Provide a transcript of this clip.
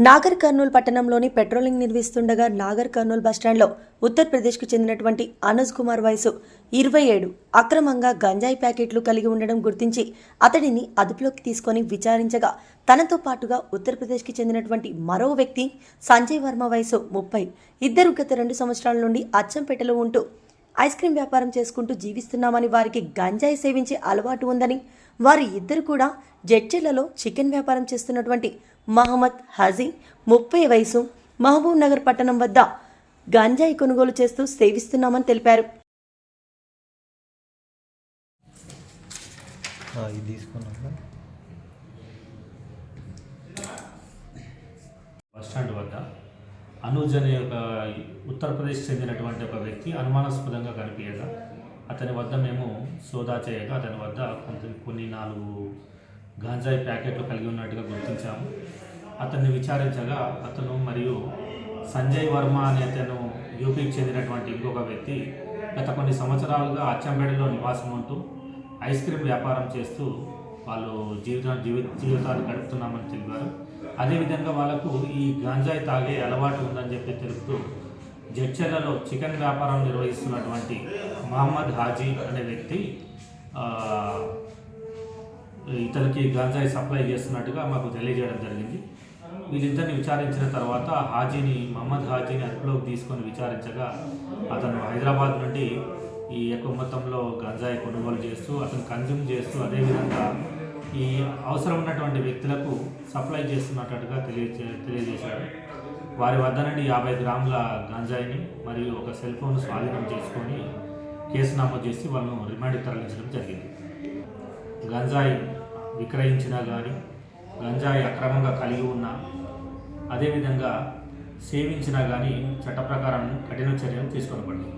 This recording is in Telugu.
నాగర్ కర్నూల్ పట్టణంలోని పెట్రోలింగ్ నిర్వహిస్తుండగా నాగర్ కర్నూల్ బస్టాండ్లో ఉత్తరప్రదేశ్కు చెందినటువంటి అనుజ్ కుమార్ వయసు 27 అక్రమంగా గంజాయి ప్యాకెట్లు కలిగి ఉండడం గుర్తించి అతడిని అదుపులోకి తీసుకొని విచారించగా తనతో పాటుగా ఉత్తరప్రదేశ్కి చెందినటువంటి మరో వ్యక్తి సంజయ్ వర్మ వయసు 30 ఇద్దరు గత 2 సంవత్సరాల నుండి అచ్చంపేటలో ఉంటూ ఐస్ క్రీం వ్యాపారం చేసుకుంటూ జీవిస్తున్నామని, వారికి గంజాయి సేవించే అలవాటు ఉందని, వారి ఇద్దరు కూడా జడ్చెర్లలో చికెన్ వ్యాపారం చేస్తున్నటువంటి మహమ్మద్ హాజీ 30 వయసు మహబూబ్ నగర్ పట్టణం వద్ద గంజాయి కొనుగోలు చేస్తూ సేవిస్తున్నామని తెలిపారు. బస్టాండ్ వద్ద అనూజ్ అనే ఒక ఉత్తరప్రదేశ్ చెందినటువంటి ఒక వ్యక్తి అనుమానాస్పదంగా కనిపించగా అతని వద్ద మేము సోదా చేయగా అతని వద్ద కొన్ని 4 గాంజాయి ప్యాకెట్లు కలిగి ఉన్నట్టుగా గుర్తించాము. అతన్ని విచారించగా అతను మరియు సంజయ్ వర్మ అనే అతను యూపీకి చెందినటువంటి ఇంకొక వ్యక్తి గత కొన్ని సంవత్సరాలుగా అచ్చంపేటలో నివాసం ఉంటూ ఐస్ క్రీమ్ వ్యాపారం చేస్తూ వాళ్ళు జీవితాన్ని గడుపుతున్నామని తెలిపారు. అదేవిధంగా వాళ్ళకు ఈ గాంజాయి తాగే అలవాటు ఉందని చెప్పి తెలుపుతూ జడ్చెర్లలో చికెన్ వ్యాపారం నిర్వహిస్తున్నటువంటి మహమ్మద్ హాజీ అనే వ్యక్తి ఇతనికి గాంజాయి సప్లై చేస్తున్నట్టుగా మాకు తెలియజేయడం జరిగింది. వీళ్ళిద్దరిని విచారించిన తర్వాత మహమ్మద్ హాజీని అదుపులోకి తీసుకొని విచారించగా అతను హైదరాబాద్ నుండి ఈ ఎక్కువ మొత్తంలో గంజాయి కొనుగోలు చేస్తూ అతను కన్జ్యూమ్ చేస్తూ అదేవిధంగా ఈ అవసరం ఉన్నటువంటి వ్యక్తులకు సప్లై చేస్తున్నట్టుగా తెలియజేశాడు. వారి వద్ద నుండి 50 గ్రాముల గంజాయిని మరియు ఒక సెల్ ఫోన్ స్వాధీనం చేసుకొని కేసు నమోదు చేసి వాళ్ళను రిమాండ్కి తరలించడం జరిగింది. గంజాయి విక్రయించినా కానీ, గంజాయి అక్రమంగా కలిగి ఉన్నా, అదేవిధంగా సేవించినా కానీ చట్ట ప్రకారం కఠిన చర్యలు తీసుకోబడింది.